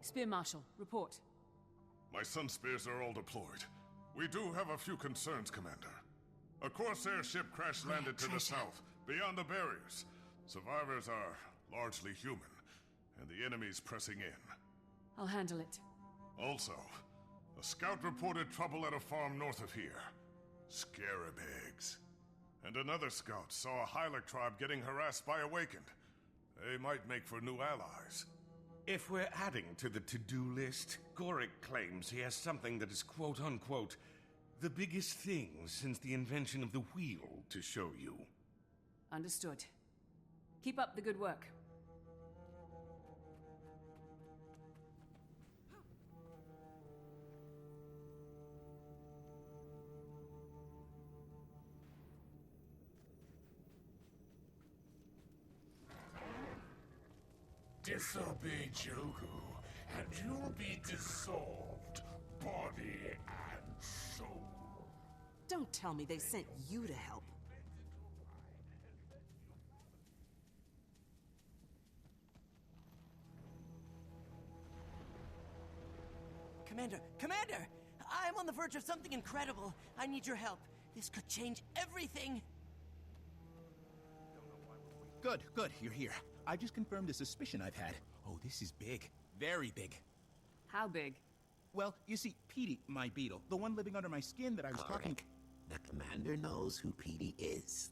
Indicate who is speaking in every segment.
Speaker 1: Spear Marshal, report.
Speaker 2: My Sun Spears are all deployed. We do have a few concerns, Commander. A Corsair ship crash-landed to the south, beyond the barriers. Survivors are largely human, and the enemy's pressing in.
Speaker 1: I'll handle it.
Speaker 2: Also, a scout reported trouble at a farm north of here. Scarab eggs. And another scout saw a Hylic tribe getting harassed by Awakened. They might make for new allies.
Speaker 3: If we're adding to the to-do list, Goric claims he has something that is quote-unquote the biggest thing since the invention of the wheel to show you.
Speaker 1: Understood. Keep up the good work.
Speaker 4: Disobey Joko, and you'll be dissolved, body and soul.
Speaker 5: Don't tell me they sent you to help. Commander! I'm on the verge of something incredible. I need your help. This could change everything.
Speaker 6: Good, you're here. I just confirmed a suspicion I've had. Oh, this is big. Very big.
Speaker 1: How big?
Speaker 6: Well, you see, Petey, my beetle, the one living under my skin that I was talking...
Speaker 7: The commander knows who Petey is.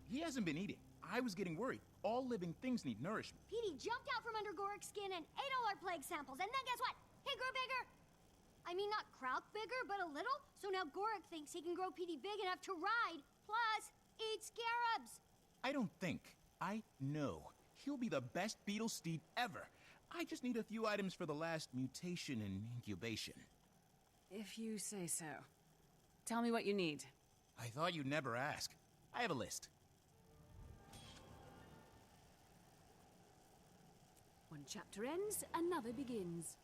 Speaker 6: He hasn't been eating. I was getting worried. All living things need nourishment.
Speaker 8: Petey jumped out from under Gorik's skin and ate all our plague samples, and then guess what? He grew bigger! I mean, not Krauk bigger, but a little. So now Gorik thinks he can grow Petey big enough to ride, plus eat scarabs.
Speaker 6: I don't think. I know. He'll be the best beetle steed ever. I just need a few items for the last mutation and incubation.
Speaker 1: If you say so. Tell me what you need.
Speaker 6: I thought you'd never ask. I have a list.
Speaker 1: One chapter ends, another begins.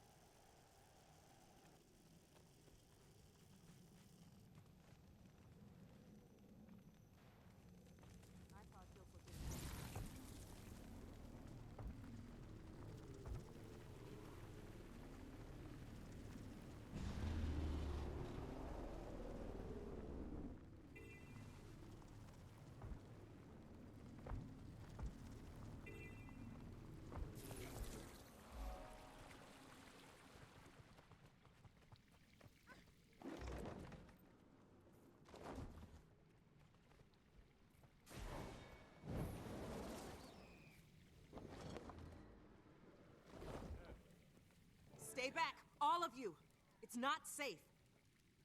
Speaker 5: Stay back, all of you. It's not safe.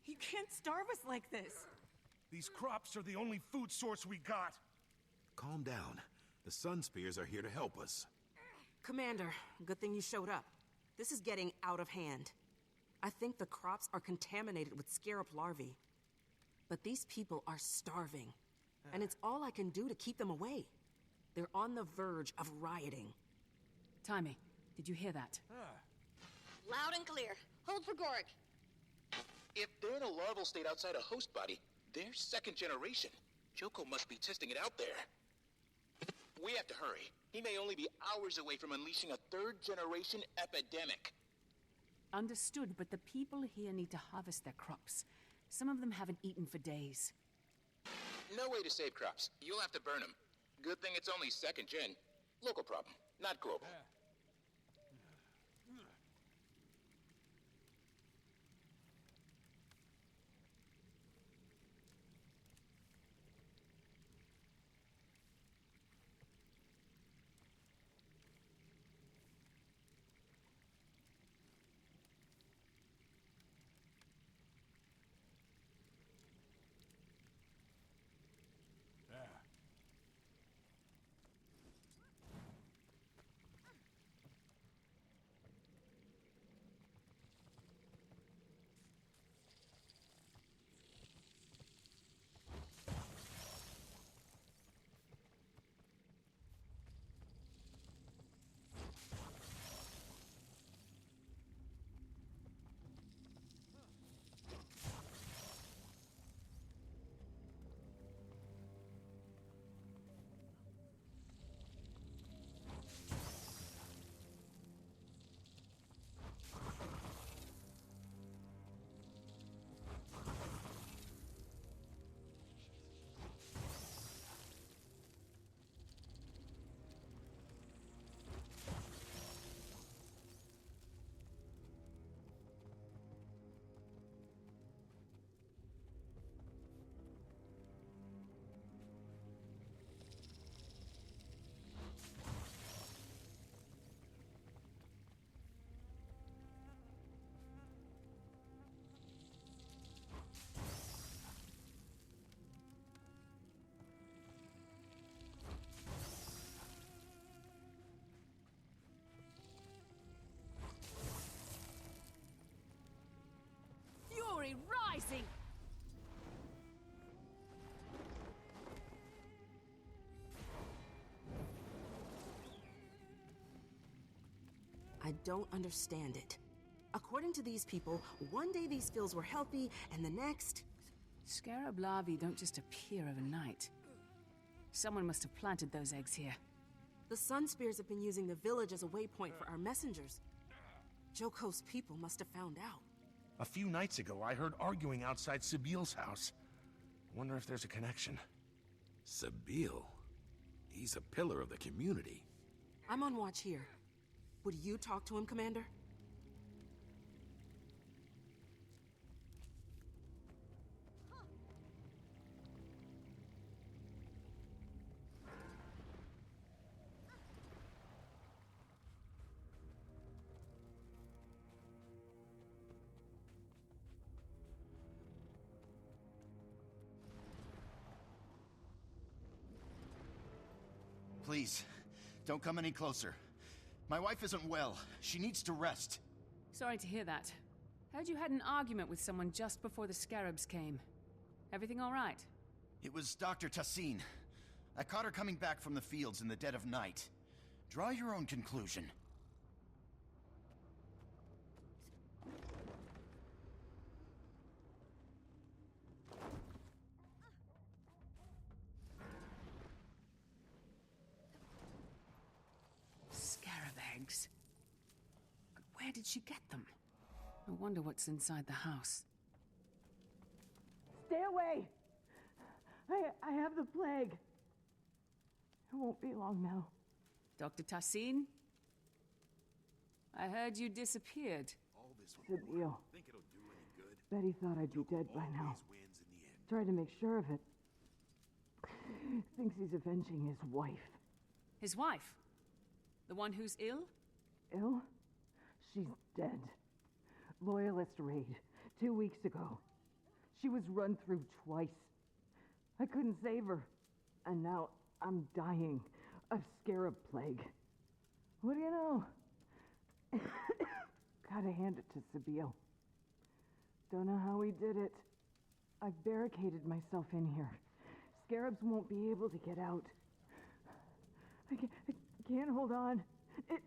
Speaker 9: You can't starve us like this.
Speaker 3: These crops are the only food source we got.
Speaker 7: Calm down. The Sun Spears are here to help us.
Speaker 5: Commander, good thing you showed up. This is getting out of hand. I think the crops are contaminated with scarab larvae. But these people are starving. And it's all I can do to keep them away. They're on the verge of rioting.
Speaker 1: Timmy, did you hear that?
Speaker 8: Loud and clear. Hold for Gorik.
Speaker 10: If they're in a larval state outside a host body, they're second generation. Joko must be testing it out there. We have to hurry. He may only be hours away from unleashing a third-generation epidemic.
Speaker 1: Understood, but the people here need to harvest their crops. Some of them haven't eaten for days.
Speaker 10: No way to save crops. You'll have to burn them. Good thing it's only second gen. Local problem, not global.
Speaker 5: don't understand it. According to these people, one day these fields were healthy, and the next...
Speaker 1: Scarab larvae don't just appear overnight. Someone must have planted those eggs here.
Speaker 5: The Sun Spears have been using the village as a waypoint for our messengers. Joko's people must have found out.
Speaker 11: A few nights ago, I heard arguing outside Sabiel's house. Wonder if there's a connection.
Speaker 7: Sabiel? He's a pillar of the community.
Speaker 5: I'm on watch here. Would you talk to him, Commander?
Speaker 6: Please, don't come any closer. My wife isn't well. She needs to rest.
Speaker 1: Sorry to hear that. Heard you had an argument with someone just before the Scarabs came. Everything all right?
Speaker 6: It was Dr. Tassin. I caught her coming back from the fields in the dead of night. Draw your own conclusion.
Speaker 1: Eggs. But where did she get them? I wonder what's inside the house.
Speaker 12: Stay away! I have the plague. It won't be long now.
Speaker 1: Dr. Tassin? I heard you disappeared.
Speaker 12: Sabiel.
Speaker 7: Think it'll do any good?
Speaker 12: Betty thought I'd be dead by now. Tried to make sure of it. Thinks he's avenging his wife.
Speaker 1: His wife? The one who's ill?
Speaker 12: Ill? She's dead. Loyalist raid, 2 weeks ago. She was run through twice. I couldn't save her. And now I'm dying of scarab plague. What do you know? Gotta hand it to Sabiel. Don't know how he did it. I've barricaded myself in here. Scarabs won't be able to get out. I can't hold on. It's...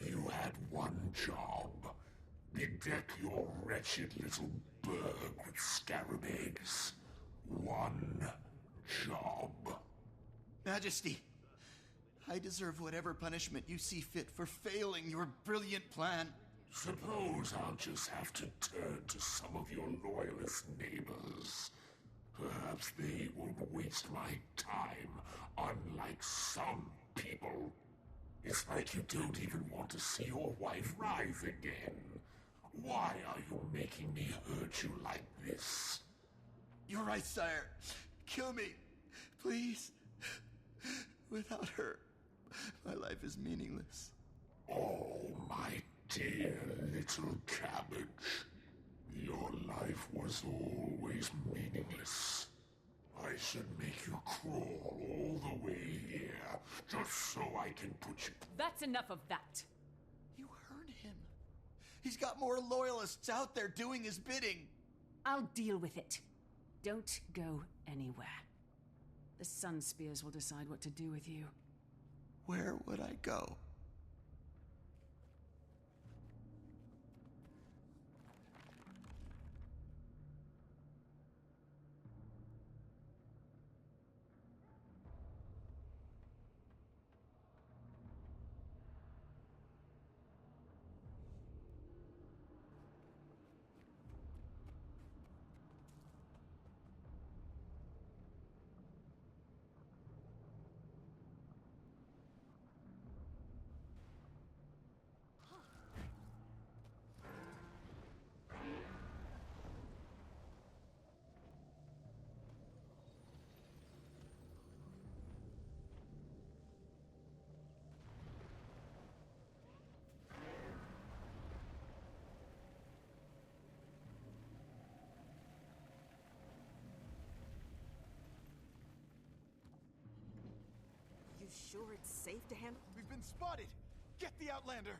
Speaker 4: You had one job. Bedeck your wretched little burg with scarab eggs. One job.
Speaker 6: Majesty, I deserve whatever punishment you see fit for failing your brilliant plan.
Speaker 4: Suppose I'll just have to turn to some of your loyalist neighbors. Perhaps they won't waste my time, unlike some people. It's like you don't even want to see your wife rise again. Why are you making me hurt you like this?
Speaker 6: You're right, sire. Kill me, please. Without her, my life is meaningless.
Speaker 4: Oh, my dear little cabbage. Your life was always meaningless. I should make you crawl all the way here, just so I can put you...
Speaker 1: That's enough of that!
Speaker 6: You heard him. He's got more loyalists out there doing his bidding.
Speaker 1: I'll deal with it. Don't go anywhere. The Sun Spears will decide what to do with you.
Speaker 6: Where would I go?
Speaker 5: sure it's safe to handle?
Speaker 13: We've been spotted! Get the Outlander!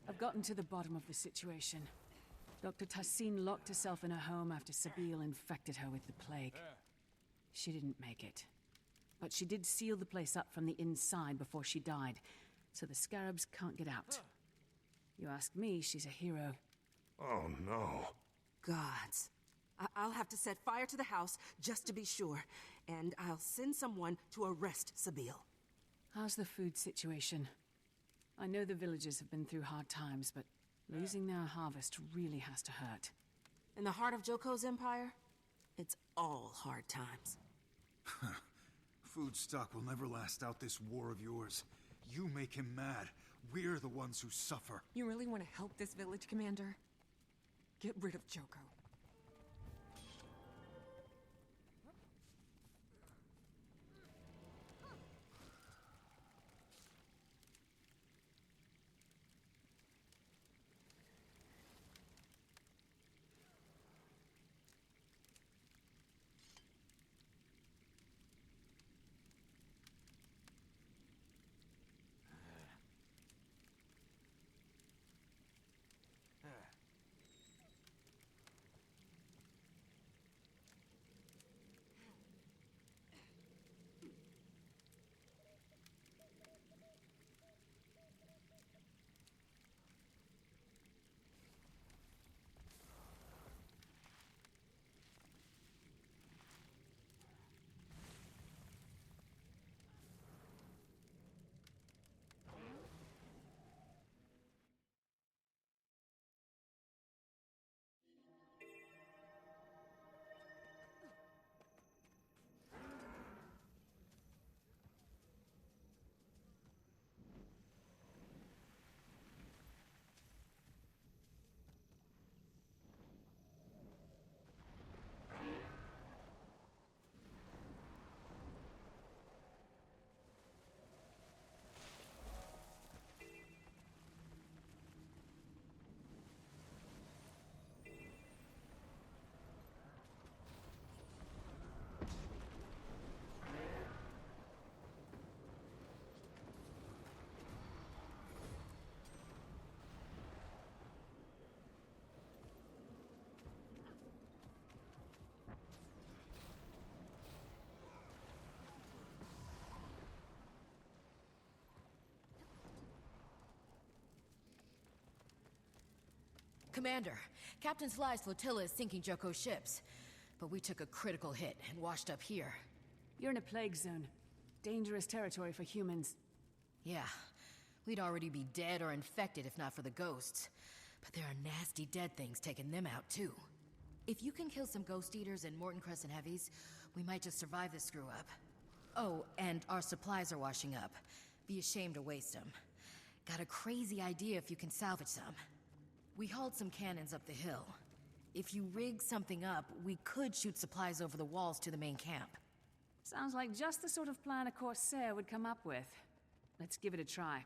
Speaker 1: I've gotten to the bottom of the situation. Dr. Tassin locked herself in her home after Sabine infected her with the plague. She didn't make it. But she did seal the place up from the inside before she died, so the scarabs can't get out. You ask me, she's a hero.
Speaker 11: Oh, no.
Speaker 5: Gods. I'll have to set fire to the house just to be sure, and I'll send someone to arrest Sabine.
Speaker 1: How's the food situation? I know the villagers have been through hard times, but losing their harvest really has to hurt.
Speaker 5: In the heart of Joko's empire, it's all hard times.
Speaker 13: Food stock will never last out this war of yours. You make him mad. We're the ones who suffer.
Speaker 9: You really want to help this village, Commander? Get rid of Joko.
Speaker 14: Commander, Captain Sly's flotilla is sinking Joko's ships. But we took a critical hit and washed up here.
Speaker 1: You're in a plague zone. Dangerous territory for humans.
Speaker 14: Yeah. We'd already be dead or infected if not for the ghosts. But there are nasty dead things taking them out, too. If you can kill some ghost eaters and Morton Crescent heavies, we might just survive this screw-up. Oh, and our supplies are washing up. Be ashamed to waste them. Got a crazy idea if you can salvage some. We hauled some cannons up the hill. If you rig something up, we could shoot supplies over the walls to the main camp.
Speaker 1: Sounds like just the sort of plan a Corsair would come up with. Let's give it a try.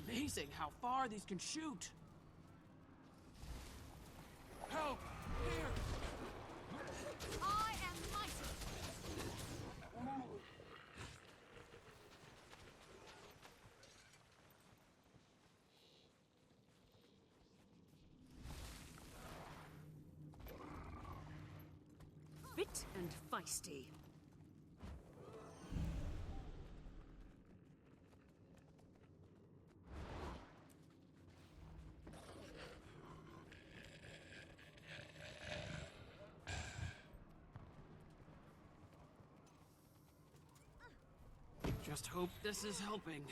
Speaker 15: Amazing how far these can shoot. Help! Here!
Speaker 8: I am mighty.
Speaker 1: Fit and feisty.
Speaker 15: Just hope this is helping.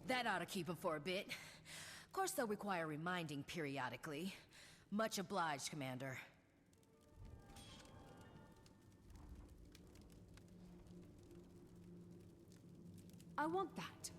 Speaker 14: That ought to keep them for a bit. Of course, they'll require reminding periodically. Much obliged, Commander.
Speaker 1: I want that.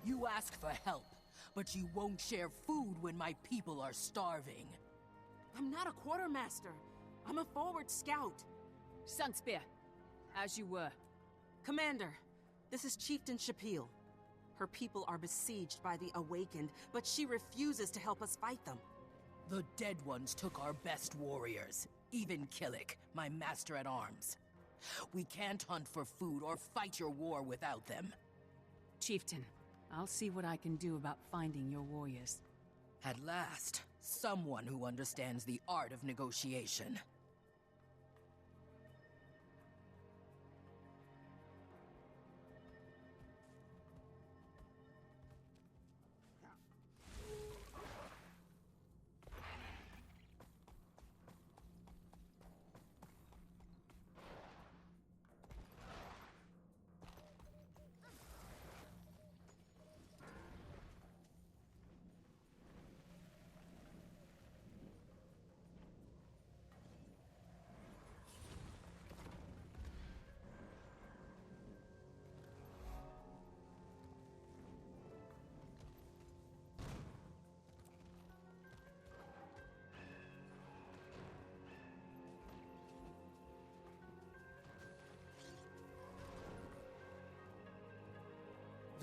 Speaker 5: You ask for help, but you won't share food when my people are starving. I'm not a quartermaster. I'm a forward scout.
Speaker 1: Sunspear, as you were.
Speaker 5: Commander, this is Chieftain Shapil. Her people are besieged by the Awakened, but she refuses to help us fight them. The Dead Ones took our best warriors, even Killick, my master-at-arms. We can't hunt for food or fight your war without them.
Speaker 1: Chieftain, I'll see what I can do about finding your warriors.
Speaker 5: At last, someone who understands the art of negotiation.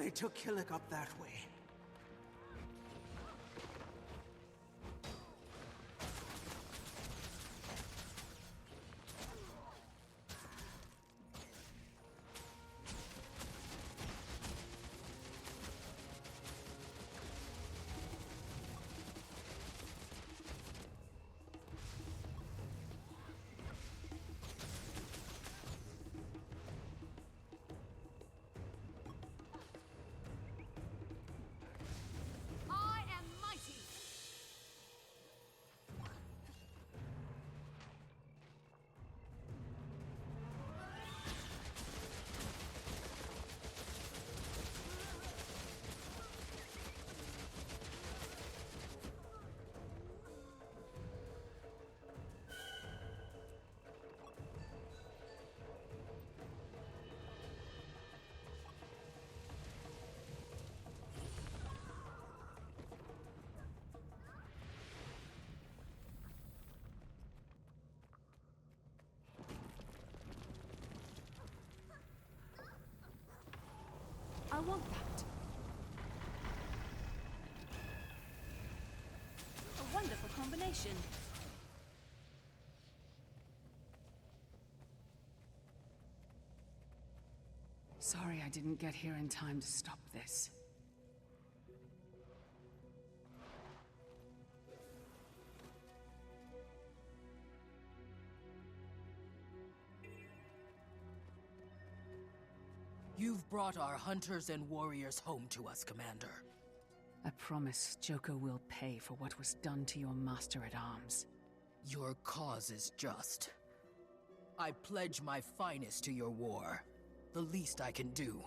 Speaker 16: they took Killick up that way.
Speaker 8: I am mighty.
Speaker 1: I want that. A wonderful combination. Sorry I didn't get here in time to stop this.
Speaker 14: You've brought our hunters and warriors home to us, Commander.
Speaker 1: I promise Joko will pay for what was done to your master at arms.
Speaker 14: Your cause is just. I pledge my finest to your war. The least I can do.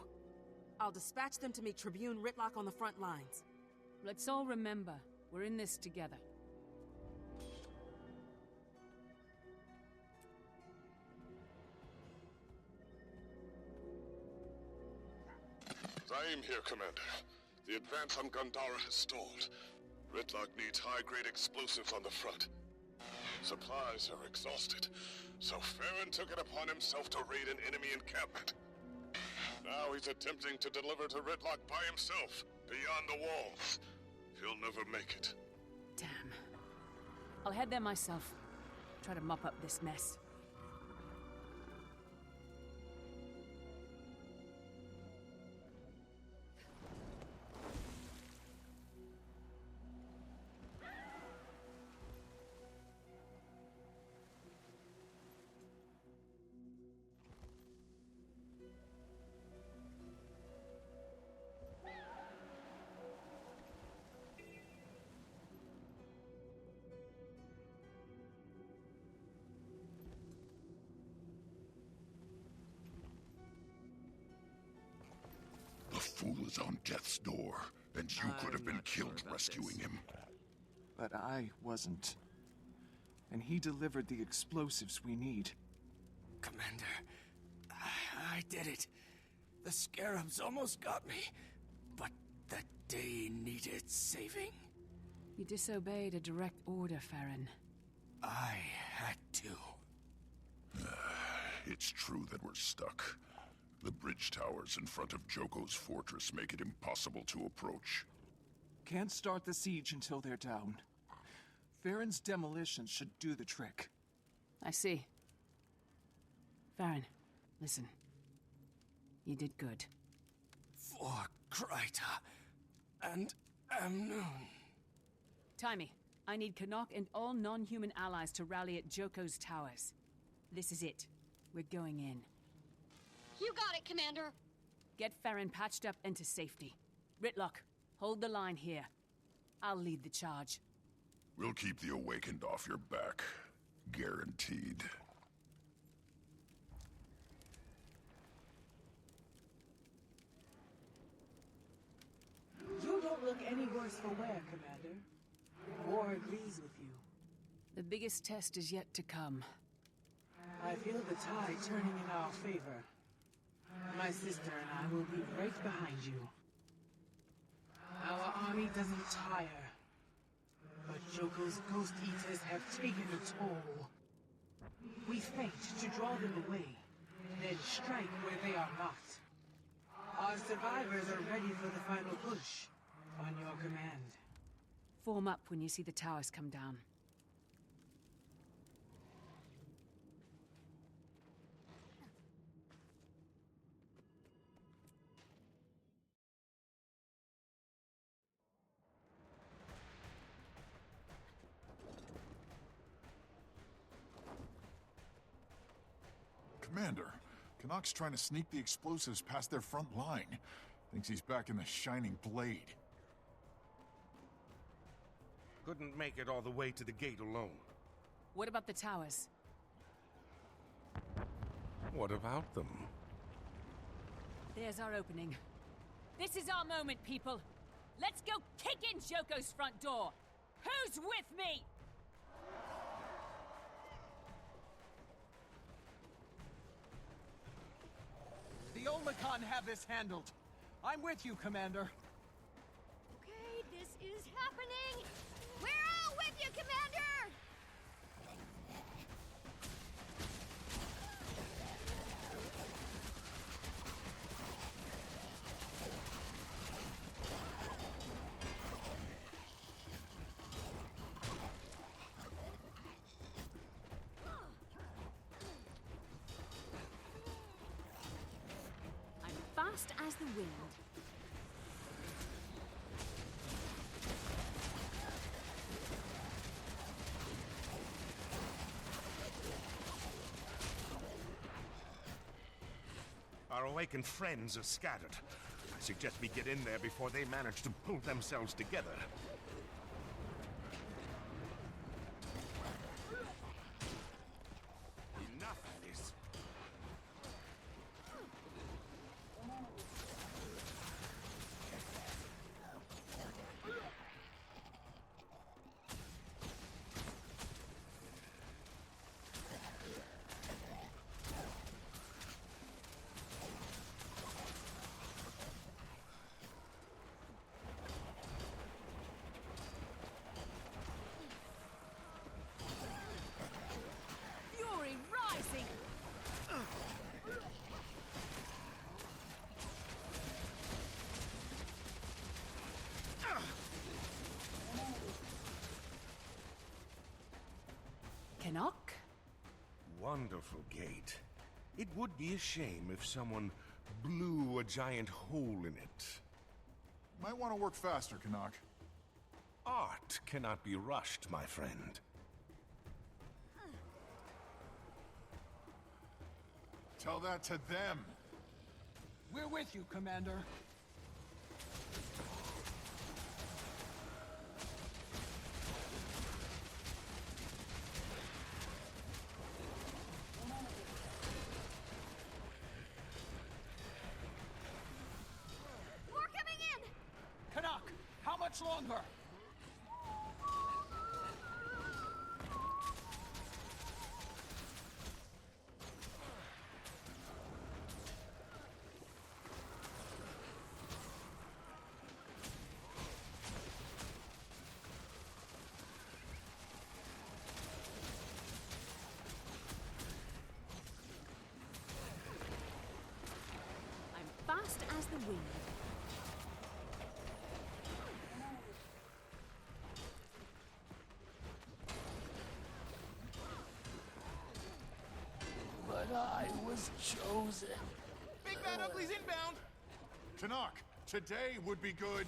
Speaker 5: I'll dispatch them to meet Tribune Ritlock on the front lines.
Speaker 1: Let's all remember, we're in this together.
Speaker 2: Same here, Commander. The advance on Gandara has stalled. Ritlock needs high-grade explosives on the front. Supplies are exhausted, so Farron took it upon himself to raid an enemy encampment. Now he's attempting to deliver to Ritlock by himself, beyond the walls. He'll never make it.
Speaker 1: Damn. I'll head there myself. Try to mop up this mess.
Speaker 4: The fool is on death's door, and you could have been killed rescuing him.
Speaker 17: But I wasn't. And he delivered the explosives we need.
Speaker 16: Commander, I did it. The scarabs almost got me, but that day needed saving.
Speaker 1: You disobeyed a direct order, Farron.
Speaker 16: I had to.
Speaker 4: It's true that we're stuck. The bridge towers in front of Joko's fortress make it impossible to approach.
Speaker 17: Can't start the siege until they're down. Farron's demolition should do the trick.
Speaker 1: I see. Farron, listen. You did good.
Speaker 16: For Kryta and Amnon.
Speaker 1: Timey, I need Canuck and all non-human allies to rally at Joko's towers. This is it. We're going in.
Speaker 8: You got it, Commander.
Speaker 1: Get Farron patched up into safety. Ritlock, hold the line here. I'll lead the charge.
Speaker 4: We'll keep the Awakened off your back. Guaranteed.
Speaker 12: You don't look any worse for wear, Commander. War agrees with you.
Speaker 1: The biggest test is yet to come.
Speaker 12: I feel the tide turning in our favor. My sister and I will be right behind you. Our army doesn't tire. But Joko's ghost eaters have taken a toll. We feint to draw them away, then strike where they are not.
Speaker 18: Our survivors are ready for the final push. On your command.
Speaker 1: Form up when you see the towers come down.
Speaker 19: Commander, Canuck's trying to sneak the explosives past their front line. Thinks he's back in the Shining Blade.
Speaker 3: Couldn't make it all the way to the gate alone.
Speaker 1: What about the towers?
Speaker 3: What about them?
Speaker 1: There's our opening. This is our moment, people. Let's go kick in Joko's front door. Who's with me?
Speaker 15: The Olmecon have this handled. I'm with you, Commander.
Speaker 8: Okay, this is happening! We're all with you, Commander!
Speaker 1: I'm fast as the wind.
Speaker 3: Our awakened friends are scattered. I suggest we get in there before they manage to pull themselves together. Enough of this.
Speaker 1: Fury rising! Canuck?
Speaker 3: Wonderful gate. It would be a shame if someone blew a giant hole in it.
Speaker 19: Might want to work faster, Canuck.
Speaker 3: Art cannot be rushed, my friend.
Speaker 19: Tell that to them.
Speaker 15: We're with you, Commander.
Speaker 8: More coming in!
Speaker 15: Canuck, how much longer?
Speaker 1: I'm fast as the wind.
Speaker 4: But I was chosen.
Speaker 6: Big Bad Ugly's inbound!
Speaker 19: Canuck, today would be good.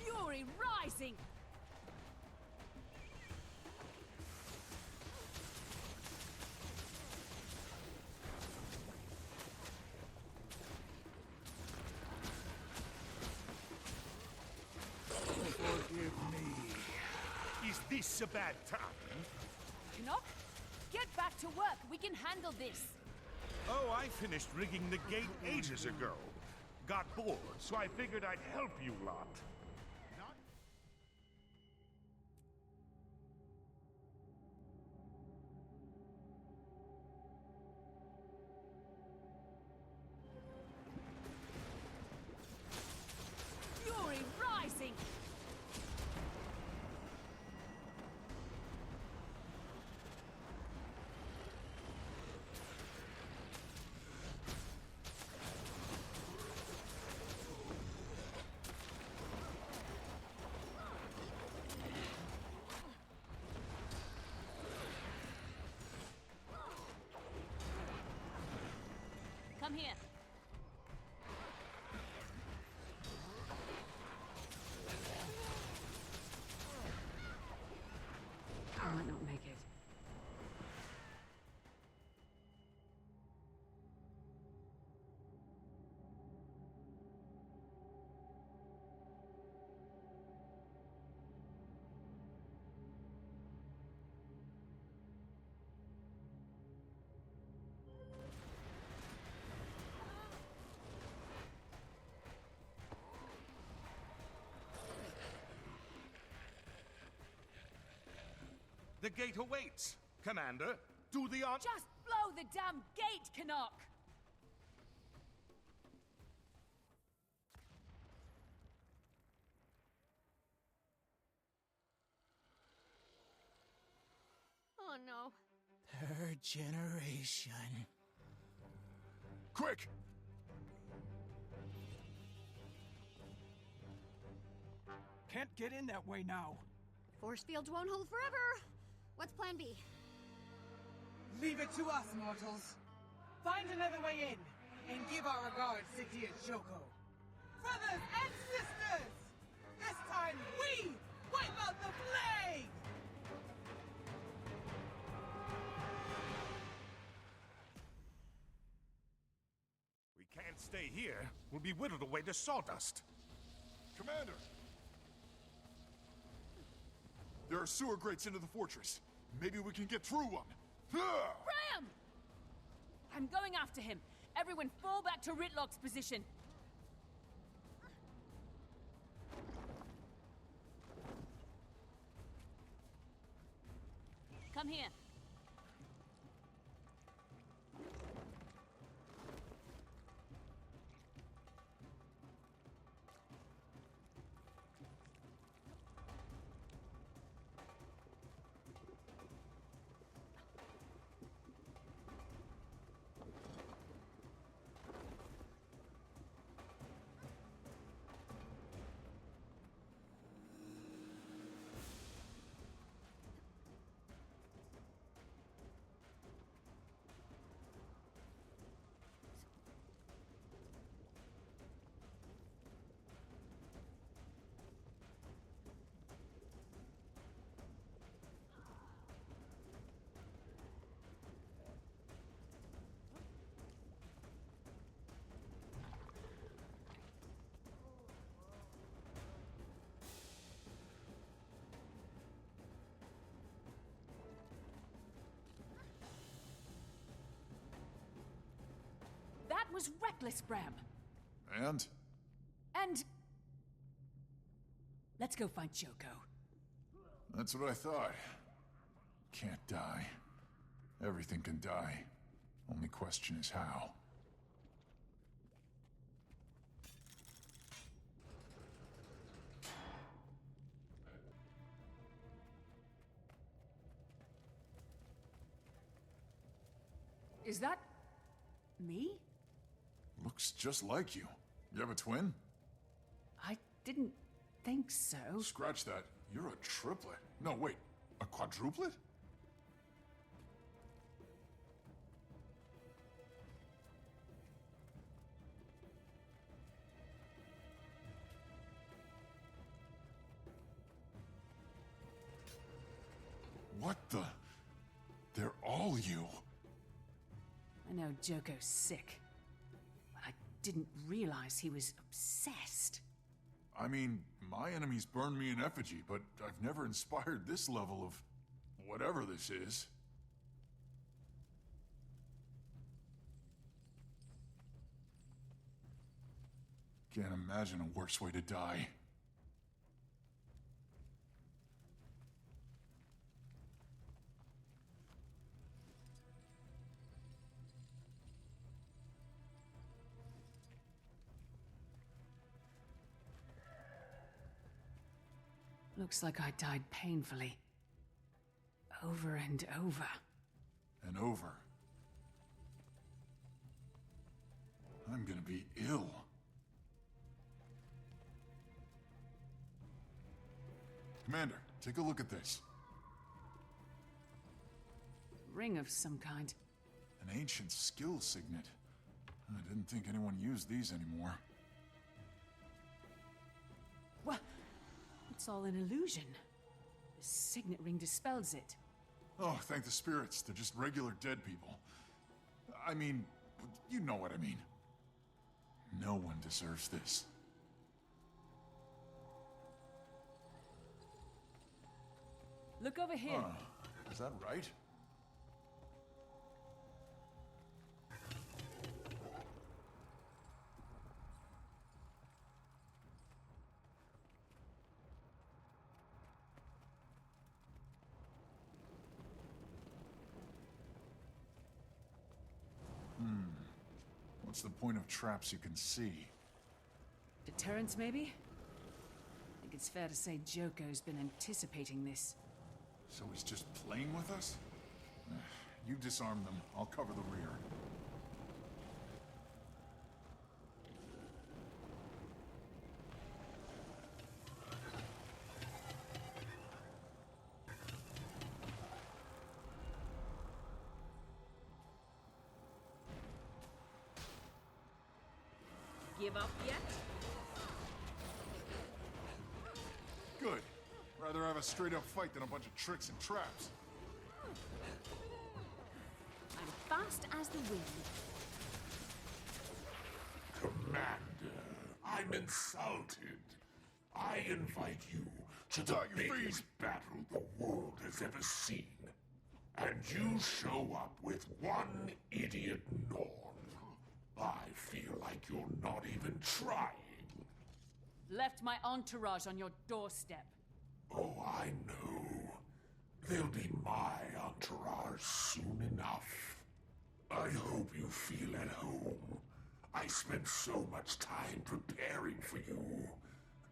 Speaker 1: Fury rising!
Speaker 3: Forgive me. Is this a bad time?
Speaker 1: Canuck, get back to work. We can handle this.
Speaker 3: Oh, I finished rigging the gate ages ago. Got bored, so I figured I'd help you lot.
Speaker 1: Fury rising! Come here. I might not make it.
Speaker 3: The gate awaits. Commander, do the honor.
Speaker 1: Just blow the damn gate, Canuck!
Speaker 8: Oh no.
Speaker 6: Her generation.
Speaker 19: Quick!
Speaker 15: Can't get in that way now.
Speaker 8: Force fields won't hold forever. What's plan B?
Speaker 18: Leave it to us, mortals. Find another way in, and give our regards to dear Joko. Brothers and sisters! This time we wipe out the plague!
Speaker 3: We can't stay here. We'll be whittled away to sawdust.
Speaker 19: Commander! There are sewer grates into the fortress. Maybe we can get through one.
Speaker 1: Bram! I'm going after him. Everyone fall back to Ritlock's position. Come here. That was reckless, Bram.
Speaker 19: And?
Speaker 1: And... let's go find Joko.
Speaker 19: That's what I thought. Can't die. Everything can die. Only question is how.
Speaker 1: Is that... me?
Speaker 19: Looks just like you. You have a twin?
Speaker 1: I didn't think so.
Speaker 19: Scratch that. You're a triplet. No, wait. A quadruplet? What the? They're all you.
Speaker 1: I know Joko's sick, but I didn't realize he was obsessed.
Speaker 19: I mean, my enemies burned me in effigy, but I've never inspired this level of whatever this is. Can't imagine a worse way to die.
Speaker 1: Looks like I died painfully. Over and over.
Speaker 19: And over. I'm gonna be ill. Commander, take a look at this.
Speaker 1: Ring of some kind.
Speaker 19: An ancient skill signet. I didn't think anyone used these anymore.
Speaker 1: What? It's all an illusion. The signet ring dispels it.
Speaker 19: Oh, thank the spirits. They're just regular dead people. I mean, you know what I mean. No one deserves this.
Speaker 1: Look over here.
Speaker 19: Is that right? What's the point of traps you can see?
Speaker 1: Deterrence, maybe? I think it's fair to say Joko's been anticipating this.
Speaker 19: So he's just playing with us? You disarm them. I'll cover the rear.
Speaker 1: Give up yet?
Speaker 19: Good. Rather have a straight-up fight than a bunch of tricks and traps.
Speaker 1: I'm fast as the wind.
Speaker 4: Commander, I'm insulted. I invite you to the biggest battle the world has ever seen. And you show up with one idiot Norn. I feel like you're not even trying.
Speaker 1: Left my entourage on your doorstep.
Speaker 4: Oh, I know. They'll be my entourage soon enough. I hope you feel at home. I spent so much time preparing for you.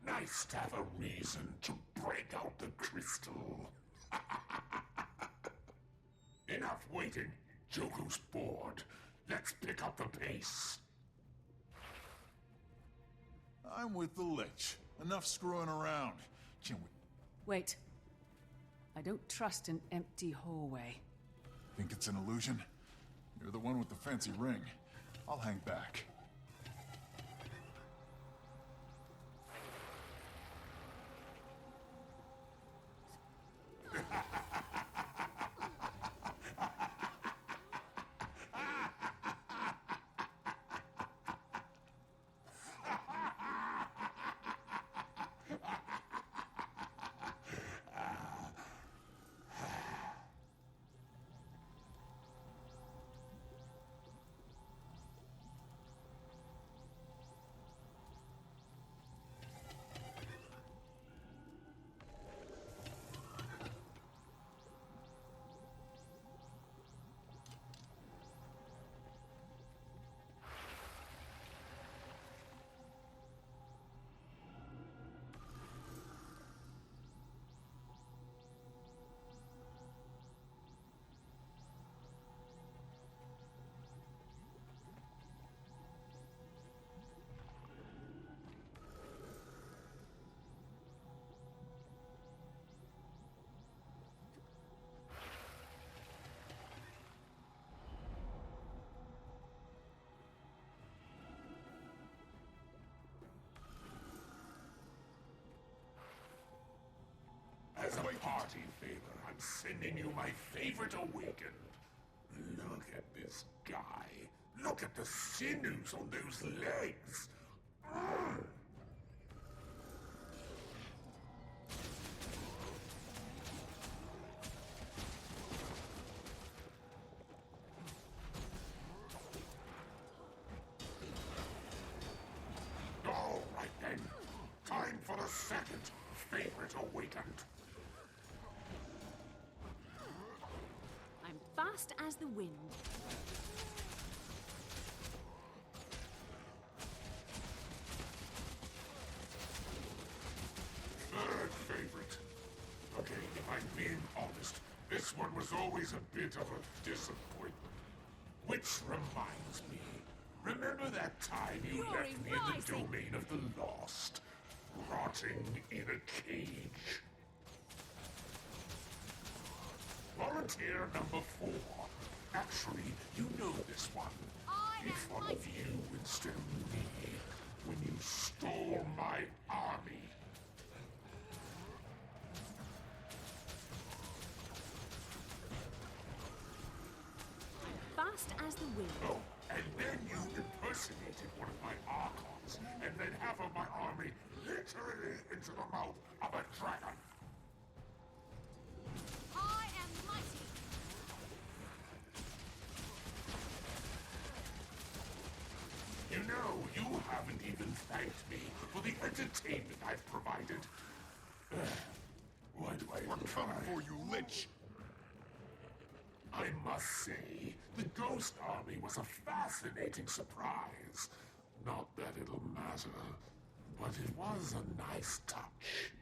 Speaker 4: Nice to have a reason to break out the crystal. Enough waiting. Joko's bored. Let's pick up the pace.
Speaker 19: I'm with the Lich. Enough screwing around. Can we...
Speaker 1: Wait. I don't trust an empty hallway.
Speaker 19: Think it's an illusion? You're the one with the fancy ring. I'll hang back.
Speaker 4: As a party favor, I'm sending you my favorite awakened. Look at this guy. Look at the sinews on those legs. All right then. Time for the second favorite awakened.
Speaker 1: I'm fast as the wind.
Speaker 4: Third favorite. Okay, if I'm being honest, this one was always a bit of a disappointment. Which reminds me, remember that time you left me in the domain of the lost, rotting in a cage? Volunteer number 4. Actually, you know this one. in front of you instead of me when you stole my army.
Speaker 1: Fast as the wind.
Speaker 4: Oh, and then you impersonated one of my archons, and then half of my army literally into the mouth of a dragon.
Speaker 8: I am mighty.
Speaker 4: You know, you haven't even thanked me for the entertainment I've provided. Why do I
Speaker 19: Come for you, Lich!
Speaker 4: I must say, the Ghost Army was a fascinating surprise. Not that it'll matter, but it was a nice touch.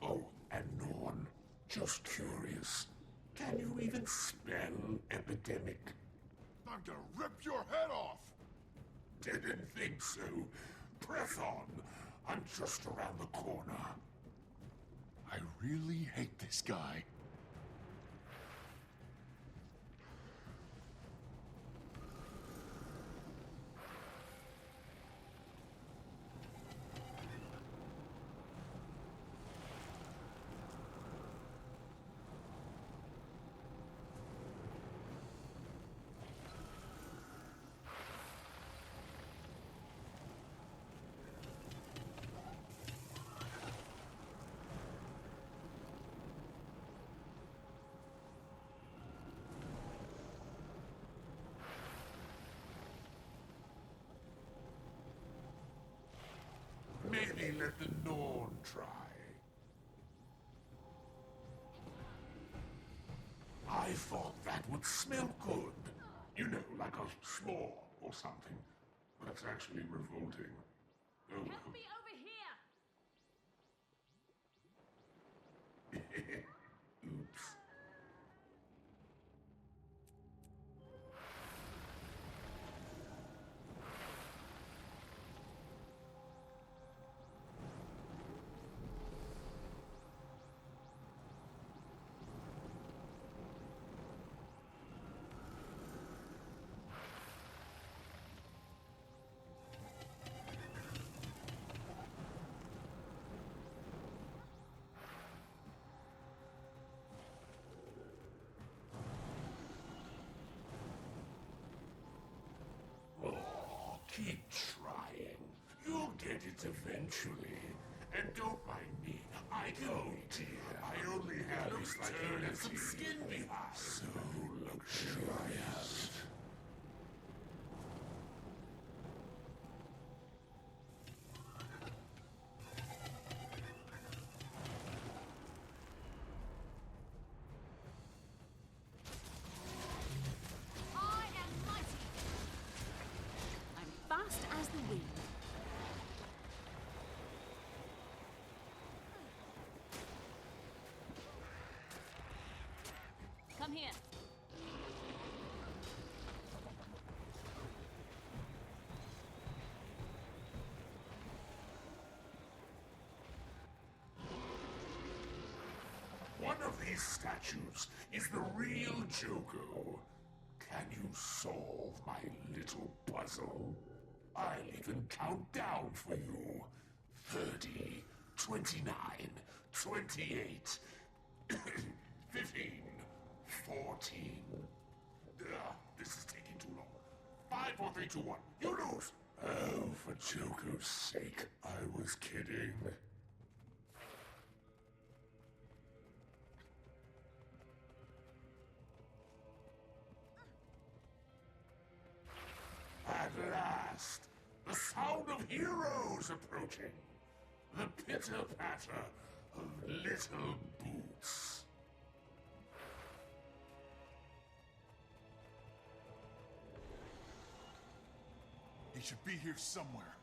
Speaker 4: Oh, and Norn, just curious, can you even spell epidemic?
Speaker 19: I'm gonna rip your head off!
Speaker 4: Didn't think so. Press on. I'm just around the corner.
Speaker 19: I really hate this guy.
Speaker 4: Maybe let the Norn try. I thought that would smell good. You know, like a s'more or something. That's actually revolting. Oh.
Speaker 8: Help me over here!
Speaker 4: Oops. Keep trying. You'll get it eventually. And don't mind me. I only have a slight and some skin behind. So luxurious.
Speaker 1: Fast as the wind. Come here.
Speaker 4: One of these statues is the real Joko. Can you solve my little puzzle? I'll even count down for you. 30, 29, 28, 15, 14. This is taking too long. 5, 4, 3, 2, 1. You lose. Oh, for Joko's sake, I was kidding. At last, the sound of heroes approaching. The pitter-patter of little boots.
Speaker 19: He should be here somewhere.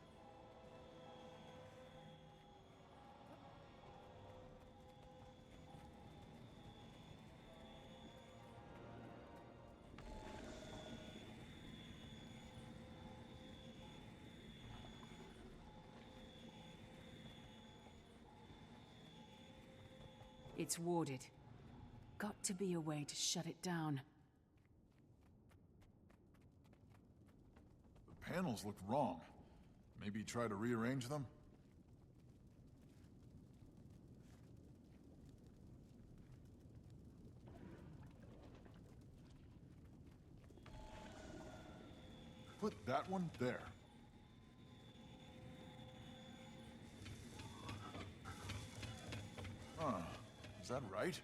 Speaker 1: It's warded. Got to be a way to shut it down.
Speaker 19: panels looked wrong. Maybe try to rearrange them? Put that one there. Is that right?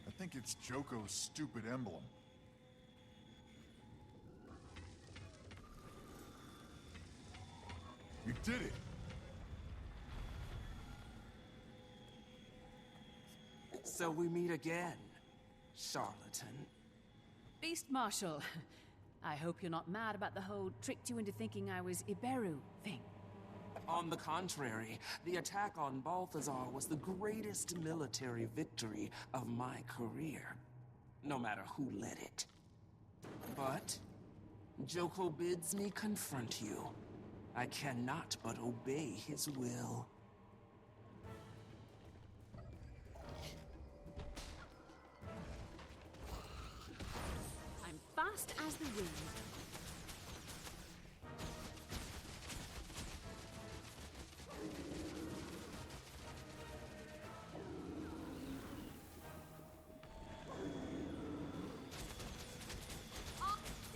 Speaker 19: I think it's Joko's stupid emblem. You did it!
Speaker 15: So we meet again, charlatan.
Speaker 1: Beast Marshal, I hope you're not mad about the whole tricked you into thinking I was Iberu thing.
Speaker 15: On the contrary, the attack on Balthazar was the greatest military victory of my career, no matter who led it. But Joko bids me confront you. I cannot but obey his will.
Speaker 1: I'm fast as the wind.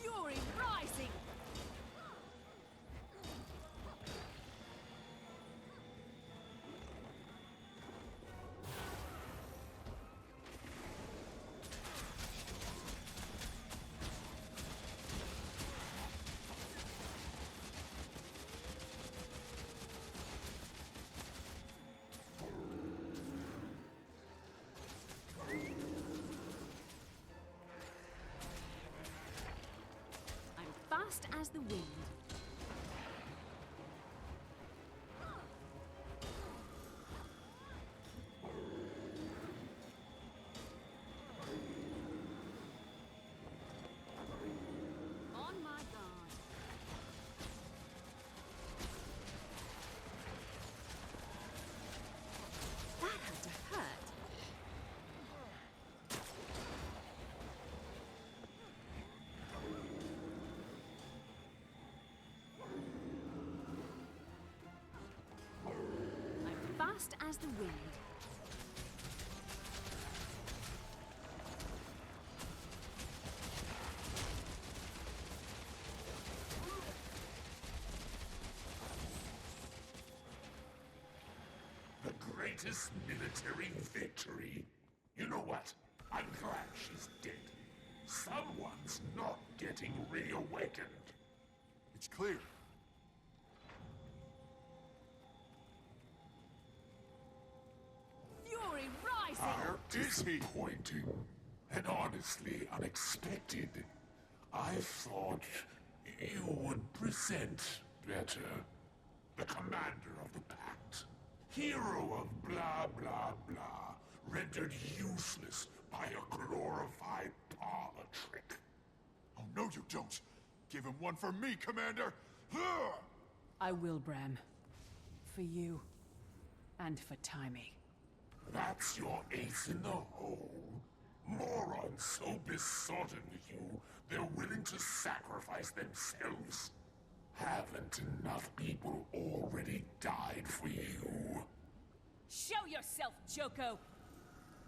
Speaker 1: Fury rising! Fast as the wind. On my guard. That had to hurt. Fast as the wind.
Speaker 4: The greatest military victory. You know what? I'm glad she's dead. Someone's not getting reawakened.
Speaker 19: It's clear.
Speaker 1: Fury rising!
Speaker 4: How disappointing and honestly unexpected. I thought you would present better. The commander of the pact, hero of blah blah blah, rendered useless by a glorified parlor trick.
Speaker 19: Oh, no you don't. Give him one for me, Commander!
Speaker 1: I will, Bram. For you. And for Timey.
Speaker 4: That's your ace in the hole. Morons so besotted with you, they're willing to sacrifice themselves. Haven't enough people already died for you?
Speaker 1: Show yourself, Joko!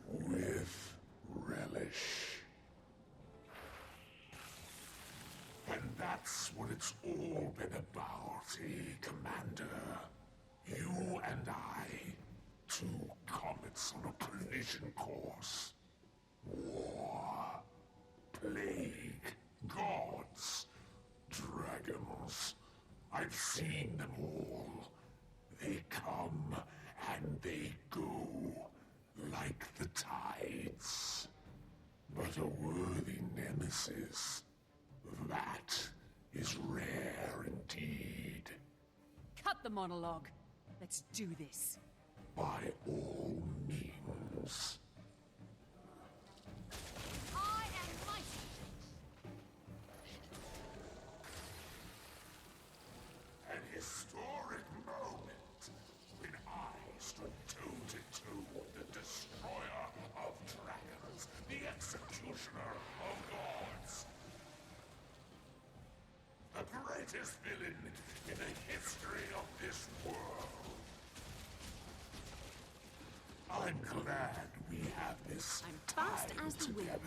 Speaker 4: With relish. And that's what it's all been about, Commander. You and I, two comets on a collision course. War, plague, gods, dragons. I've seen them all. They come and they go, like the tides. But a worthy nemesis, that is rare indeed.
Speaker 1: Cut the monologue. Let's do this.
Speaker 4: By all means.
Speaker 1: I am mighty.
Speaker 4: An historic moment. greatest villain in the history of this world. I'm glad we have this
Speaker 5: fast
Speaker 4: time
Speaker 5: as the wind.
Speaker 4: together.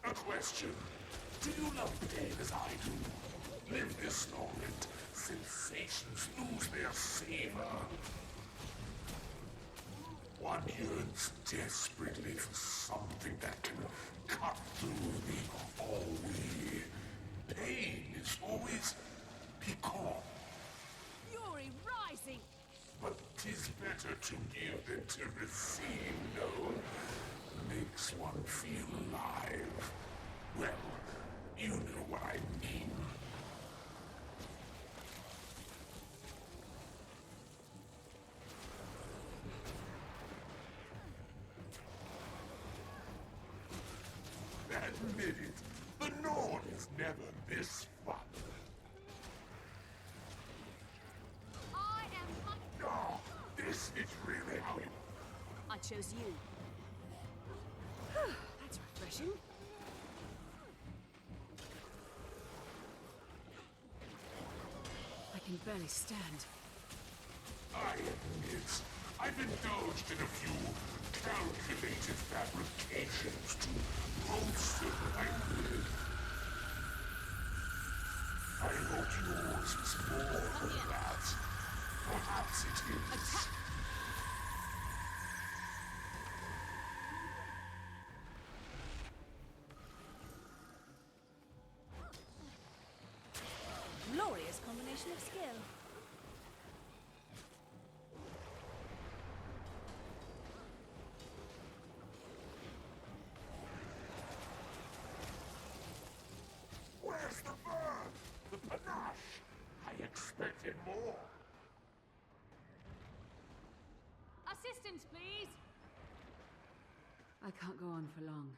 Speaker 4: A question. Do you love pain as I do? Live this long and sensations lose their savor. One yearns desperately for something that can cut through the ennui. Pain is always piquant,
Speaker 5: Fury rising!
Speaker 4: but 'tis better to give than to receive, no? Makes one feel alive. Well, you know what I mean. Admit it, the North is never this fun.
Speaker 8: I am
Speaker 4: No, this is really how you...
Speaker 1: I chose you. That's refreshing. I can barely stand.
Speaker 4: I admit, I've indulged in a few calculated fabrications to bolster my will. I hoped yours was more than that. Perhaps it is.
Speaker 1: Glorious combination of skill.
Speaker 4: Where's the verve? The panache? I expected more.
Speaker 1: Assistance, please! I can't go on for long.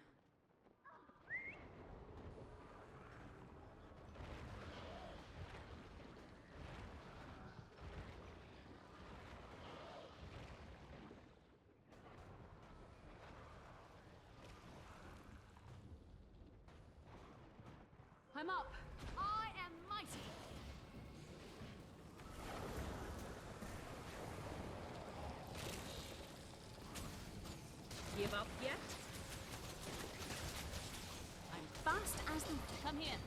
Speaker 1: I'm up.
Speaker 8: I am mighty.
Speaker 1: Give up yet?
Speaker 5: I'm fast as the...
Speaker 1: Come here.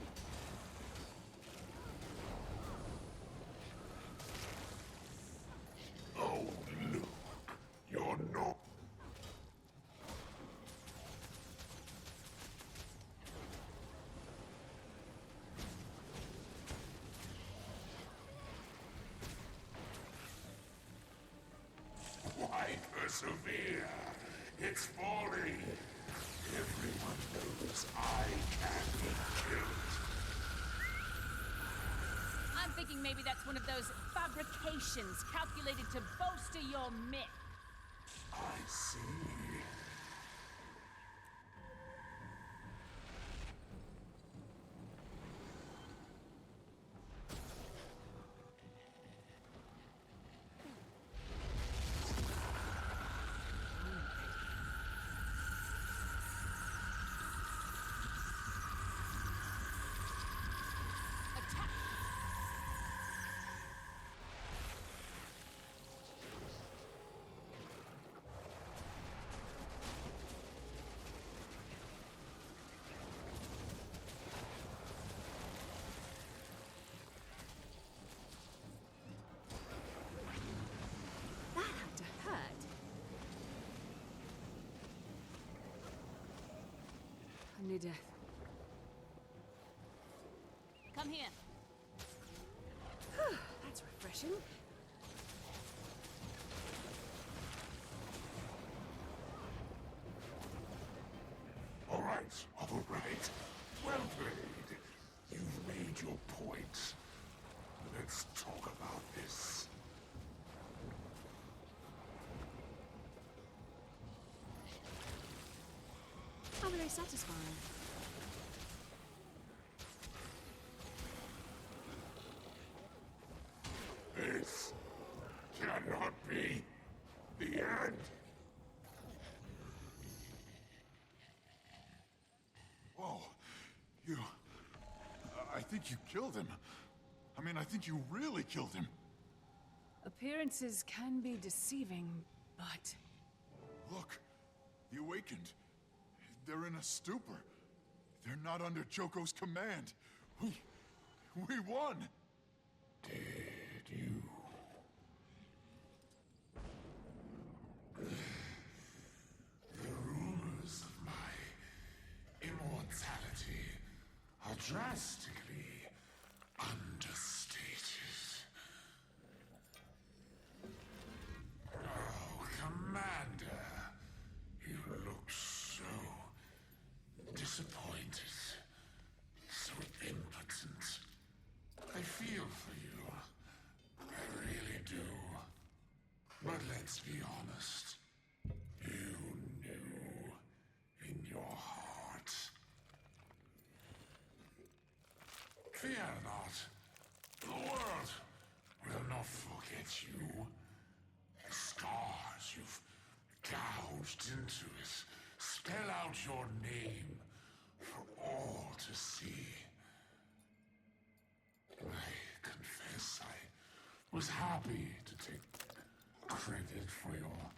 Speaker 4: Oh, look. You're not... Why persevere? It's folly. Everyone knows I can be killed.
Speaker 1: I'm thinking maybe that's one of those fabrications calculated to bolster your myth.
Speaker 4: I see.
Speaker 1: That had to hurt. I'm near death. Come here. That's refreshing.
Speaker 4: All right. Well played. You've made your point. Let's talk about this.
Speaker 1: How very satisfying.
Speaker 4: This cannot be the end.
Speaker 19: think you killed him. I mean, I think you really killed him.
Speaker 1: Appearances can be deceiving, but...
Speaker 19: Look, the Awakened. They're in a stupor. They're not under Joko's command. We won!
Speaker 4: Did you? The rumors of my immortality are drastically understated. Oh, Commander, you look so disappointed, so impotent. I feel for you. I really do. But let's be honest. You knew in your heart. Fear not. The world will not forget you. The scars you've gouged into it spell out your name for all to see. I confess I was happy to take credit for your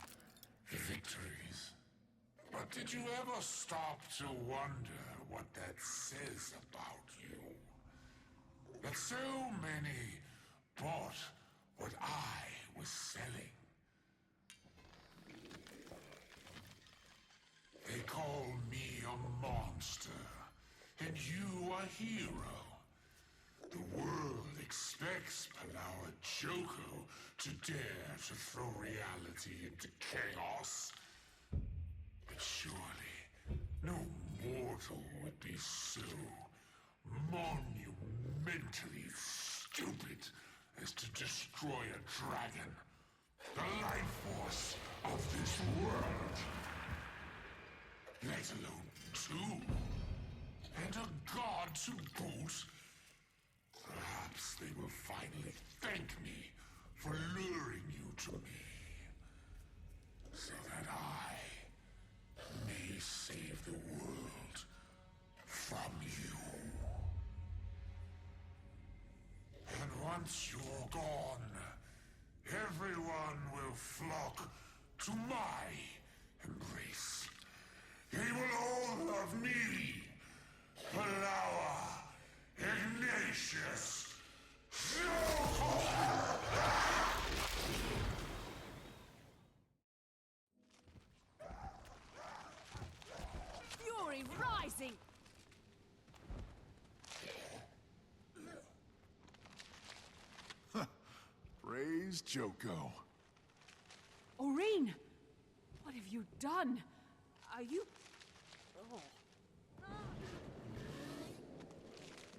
Speaker 4: victories. But did you ever stop to wonder what that says about you? That so many bought what I was selling. They call me a monster, and you a hero. The world expects Palawa Joko to dare to throw reality into chaos. But surely, no mortal would be so monumentally stupid as to destroy a dragon, the life force of this world. Let alone two, and a god to boot. Perhaps they will finally thank me for luring you to me, so that I may save the world from you. And once you're gone, everyone will flock to my embrace. They will all love me, Palawa Ignatius Joko!
Speaker 1: Fury rising!
Speaker 19: Praise Joko.
Speaker 1: Aurene! What have you done? Are you... Oh.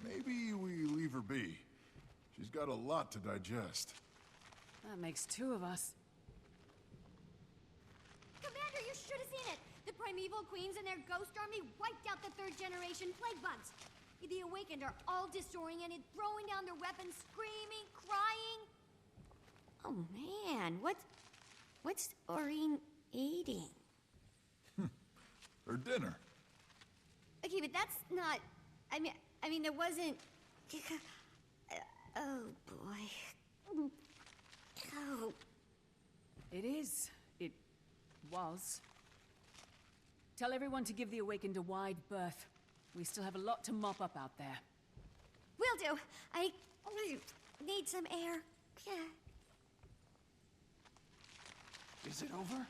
Speaker 19: Maybe we leave her be. She's got a lot to digest.
Speaker 1: That makes two of us.
Speaker 8: Commander, you should have seen it! The primeval queens and their ghost army wiped out the third-generation plague bugs. The Awakened are all disoriented, throwing down their weapons, screaming, crying. Oh man, what's Aurene eating?
Speaker 19: Her dinner.
Speaker 8: Okay, but that's not... I mean, there wasn't... Oh, boy. Oh.
Speaker 1: It is. It was. Tell everyone to give the Awakened a wide berth. We still have a lot to mop up out there.
Speaker 8: Will do. I need some air. Yeah.
Speaker 17: Is it over?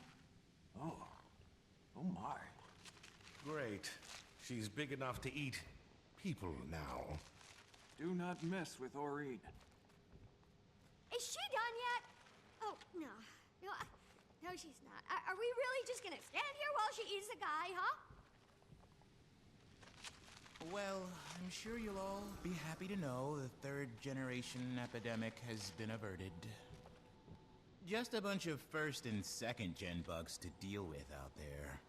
Speaker 17: Oh. Oh my.
Speaker 3: Great. She's big enough to eat people now.
Speaker 17: Do not mess with Aurene.
Speaker 8: Is she done yet? Oh, no. No, she's not. Are we really just gonna stand here while she eats a guy, huh?
Speaker 6: Well, I'm sure you'll all be happy to know the third-generation epidemic has been averted. Just a bunch of first and second-gen bugs to deal with out there.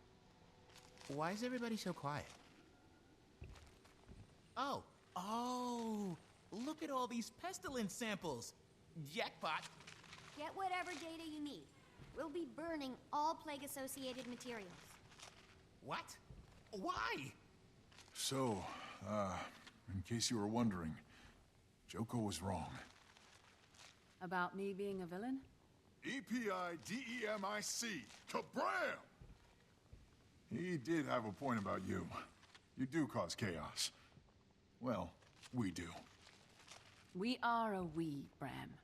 Speaker 6: Why is everybody so quiet? Oh, look at all these pestilence samples. Jackpot.
Speaker 8: Get whatever data you need. We'll be burning all plague-associated materials.
Speaker 6: What? Why?
Speaker 19: So, In case you were wondering, Joko was wrong.
Speaker 1: About me being a villain?
Speaker 19: E-P-I-D-E-M-I-C! Kabram! He did have a point about you. You do cause chaos. Well, we do.
Speaker 1: We are a we, Bram.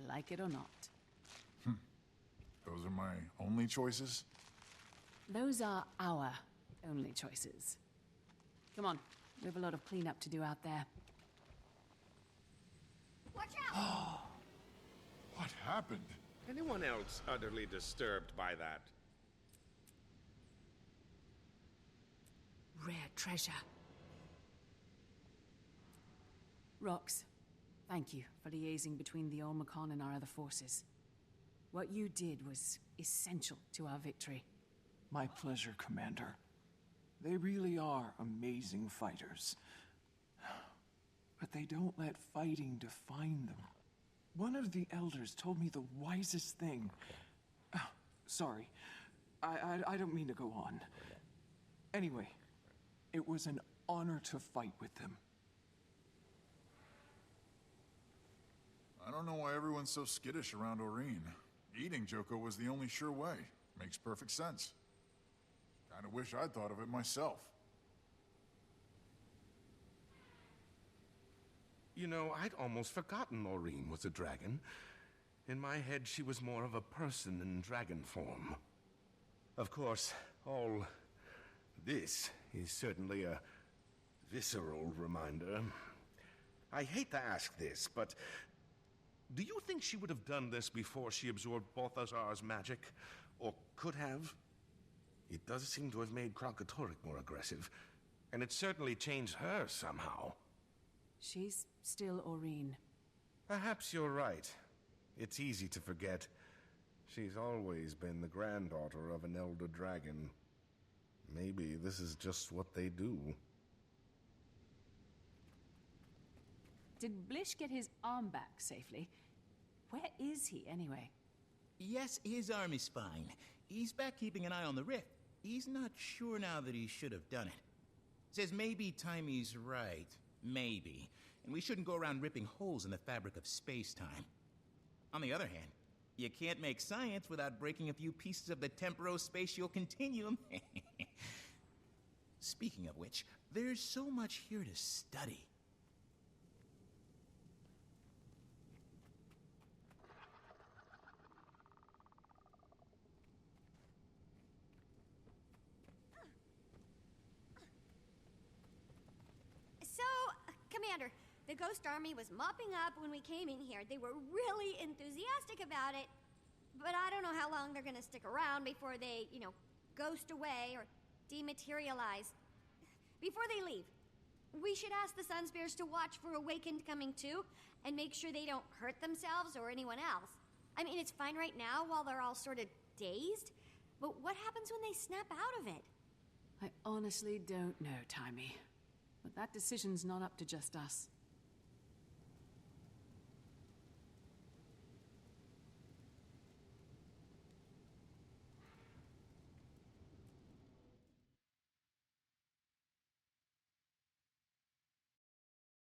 Speaker 1: Like it or not.
Speaker 19: Those are my only choices?
Speaker 1: Those are our only choices. Come on, we have a lot of cleanup to do out there.
Speaker 8: Watch out!
Speaker 19: What happened?
Speaker 3: Anyone else utterly disturbed by that?
Speaker 14: Rare treasure.
Speaker 1: Rox, thank you for liaising between the Omicron and our other forces. What you did was essential to our victory.
Speaker 17: My pleasure, Commander. They really are amazing fighters. But they don't let fighting define them. One of the elders told me the wisest thing. Sorry, I don't mean to go on. Anyway, it was an honor to fight with them.
Speaker 19: I don't know why everyone's so skittish around Oreen. Eating Joko was the only sure way. Makes perfect sense. Kinda wish I'd thought of it myself.
Speaker 3: You know, I'd almost forgotten Maureen was a dragon. In my head, she was more of a person in dragon form. Of course, all this is certainly a visceral reminder. I hate to ask this, but do you think she would have done this before she absorbed Balthazar's magic? Or could have? It does seem to have made Krakatorik more aggressive, and it certainly changed her somehow.
Speaker 1: She's still Oreen.
Speaker 3: Perhaps you're right. It's easy to forget. She's always been the granddaughter of an elder dragon. Maybe this is just what they do.
Speaker 1: Did Blish get his arm back safely? Where is he, anyway?
Speaker 6: Yes, his arm is fine. He's back keeping an eye on the rift. He's not sure now that he should have done it. Says maybe Timey's right. Maybe. And we shouldn't go around ripping holes in the fabric of space-time. On the other hand, you can't make science without breaking a few pieces of the temporospatial continuum. Speaking of which, there's so much here to study.
Speaker 8: So, Commander, the Ghost Army was mopping up when we came in here. They were really enthusiastic about it. But I don't know how long they're gonna stick around before they, ghost away or dematerialize. Before they leave, we should ask the Sun Spears to watch for Awakened coming too, and make sure they don't hurt themselves or anyone else. I mean, it's fine right now while they're all sort of dazed, but what happens when they snap out of it?
Speaker 1: I honestly don't know, Timey. But that decision's not up to just us.